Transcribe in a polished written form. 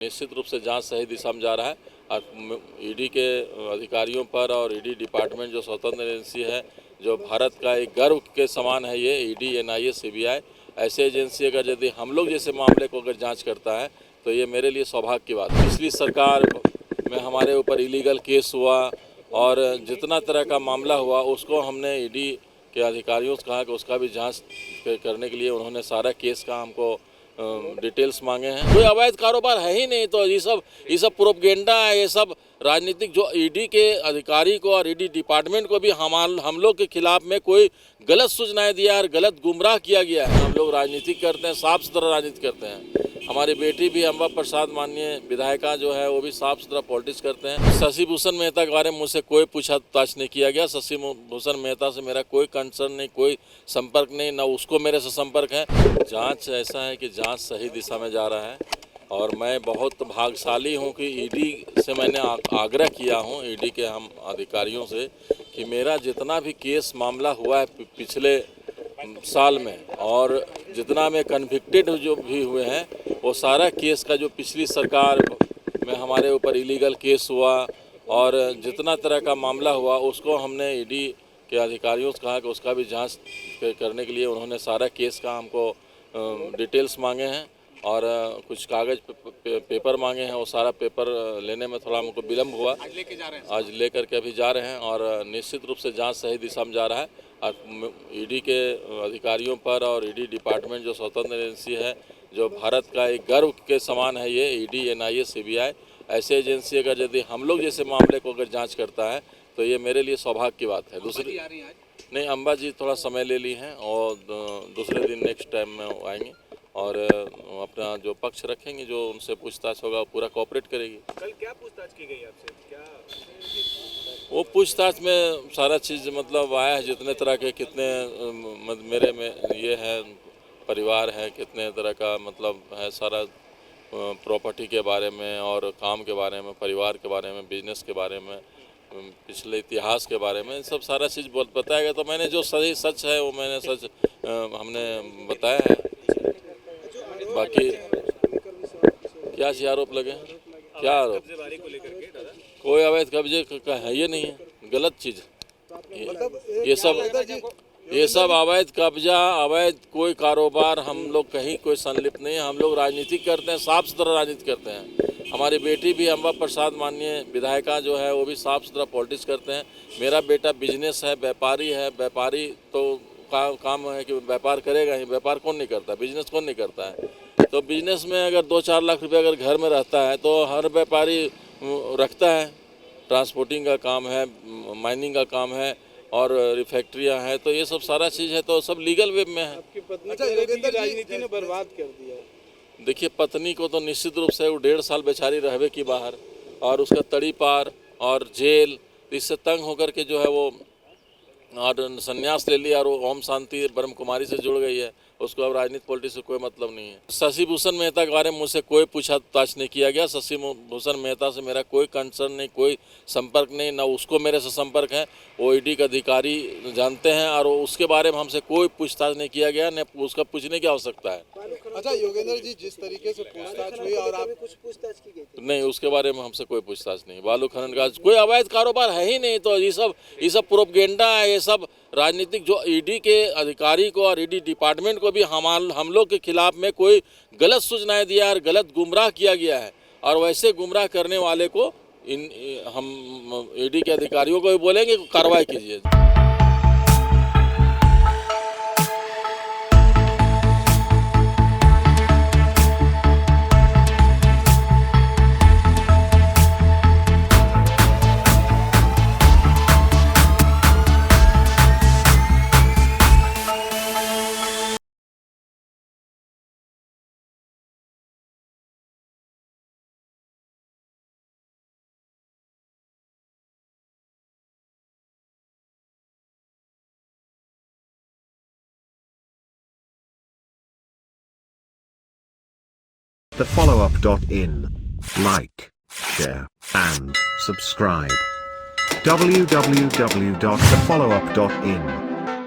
निश्चित रूप से जांच सही दिशा में जा रहा है और ईडी के अधिकारियों पर और ईडी डिपार्टमेंट जो स्वतंत्र एजेंसी है, जो भारत का एक गर्व के समान है, ये ईडी, एनआईए, सीबीआई ऐसे एजेंसी अगर यदि हम लोग जैसे मामले को अगर जांच करता है तो ये मेरे लिए सौभाग्य की बात है। पिछली सरकार में हमारे ऊपर इलीगल केस हुआ और जितना तरह का मामला हुआ उसको हमने ईडी के अधिकारियों से कहा कि उसका भी जांच करने के लिए उन्होंने सारा केस का हमको डिटेल्स मांगे हैं। कोई अवैध कारोबार है ही नहीं, तो ये सब प्रोपगेंडा है, ये सब राजनीतिक। जो ईडी के अधिकारी को और ईडी डिपार्टमेंट को भी हम लोग के खिलाफ में कोई गलत सूचनाएं दिया और गलत गुमराह किया गया है। हम लोग राजनीति करते हैं, साफ सुथरा राजनीति करते हैं। हमारी बेटी भी अम्बा प्रसाद माननीय विधायिका जो है वो भी साफ सुथरा पॉलिटिक्स करते हैं। शशि भूषण मेहता के बारे में मुझसे कोई पूछताछ नहीं किया गया। शशि भूषण मेहता से मेरा कोई कंसर्न नहीं, कोई संपर्क नहीं, ना उसको मेरे से संपर्क है। जांच ऐसा है कि जांच सही दिशा में जा रहा है और मैं बहुत भाग्यशाली हूं कि ईडी से मैंने आग्रह किया हूं, ईडी के हम अधिकारियों से, कि मेरा जितना भी केस मामला हुआ है पिछले साल में और जितना में कन्विक्टेड जो भी हुए हैं वो सारा केस का जो पिछली सरकार में हमारे ऊपर इलीगल केस हुआ और जितना तरह का मामला हुआ उसको हमने ईडी के अधिकारियों से कहा कि उसका भी जांच करने के लिए उन्होंने सारा केस का हमको डिटेल्स मांगे हैं और कुछ कागज़ पेपर मांगे हैं। वो सारा पेपर लेने में थोड़ा हमको विलम्ब हुआ। आज लेकर के अभी जा रहे हैं और निश्चित रूप से जांच सही दिशा में जा रहा है और ईडी के अधिकारियों पर और ईडी डिपार्टमेंट जो स्वतंत्र एजेंसी है, जो भारत का एक गर्व के समान है, ये ईडी, एनआईए, सीबीआई ऐसे एजेंसी अगर यदि हम लोग जैसे मामले को अगर जाँच करता है तो ये मेरे लिए सौभाग्य की बात है। दूसरी नहीं, अम्बा जी थोड़ा समय ले ली हैं और दूसरे दिन नेक्स्ट टाइम में आएंगे और अपना जो पक्ष रखेंगे, जो उनसे पूछताछ होगा पूरा कोऑपरेट करेगी। कल क्या पूछताछ की गई आपसे? क्या वो पूछताछ में सारा चीज़ मतलब आया है, जितने तरह के कितने मेरे में ये है परिवार है, कितने तरह का मतलब है, सारा प्रॉपर्टी के बारे में और काम के बारे में, परिवार के बारे में, बिजनेस के बारे में, पिछले इतिहास के बारे में, सब सारा चीज़ बताया गया। तो मैंने जो सही सच है वो मैंने सच हमने बताया है। बाकी क्या सी आरोप लगे हैं? क्या आरोप? कोई अवैध कब्जे का है ये नहीं है, गलत चीज़। ये सब अवैध कब्जा, अवैध कोई कारोबार हम लोग कहीं कोई संलिप्त नहीं है। हम लोग राजनीति करते हैं, साफ सुथरा राजनीति करते हैं। हमारी बेटी भी अम्बा प्रसाद माननीय विधायिका जो है वो भी साफ सुथरा पॉलिटिक्स करते हैं। मेरा बेटा बिजनेस है, व्यापारी है। व्यापारी तो काम है कि व्यापार करेगा ही, व्यापार कौन नहीं करता, बिजनेस कौन नहीं करता है। तो बिजनेस में अगर 2-4 लाख रुपये अगर घर में रहता है तो हर व्यापारी रखता है। ट्रांसपोर्टिंग का काम है, माइनिंग का काम है और रिफैक्ट्रियाँ हैं, तो ये सब सारा चीज़ है, तो सब लीगल वे में है। आपकी पत्नी राजनीति ने बर्बाद कर दिया। देखिए, पत्नी को तो निश्चित रूप से वो 1.5 साल बेचारी रहवे की बाहर और उसका तड़ी पार और जेल, इससे तंग होकर के जो है वो और संन्यास ले लिया और वो ओम शांति ब्रह्म कुमारी से जुड़ गई है। उसको अब राजनीति पॉलिटिक्स से कोई मतलब नहीं है। शशि भूषण मेहता के बारे में मुझसे कोई पूछताछ नहीं किया गया। शशि भूषण मेहता से मेरा कोई कंसर्न नहीं, कोई संपर्क नहीं, ना उसको मेरे से संपर्क है। वो ईडी के अधिकारी जानते हैं और उसके बारे में हमसे कोई पूछताछ नहीं किया गया, न उसका पूछने की आवश्यकता है। अच्छा योगेंद्र जी, जिस तरीके से पूछताछ हुई और आप कुछ पूछताछ की गई थी? नहीं, उसके बारे में हमसे कोई पूछताछ नहीं। बालू खनन का कोई अवैध कारोबार है ही नहीं, तो ये सब प्रोपगेंडा है, ये सब राजनीतिक। जो ईडी के अधिकारी को और ईडी डिपार्टमेंट को भी हम लोग के खिलाफ में कोई गलत सूचनाएं दिया और गलत गुमराह किया गया है और वैसे गुमराह करने वाले को हम ईडी के अधिकारियों को भी बोलेंगे कार्रवाई कीजिए। thefollowup.in. Like, share, and subscribe. www.thefollowup.in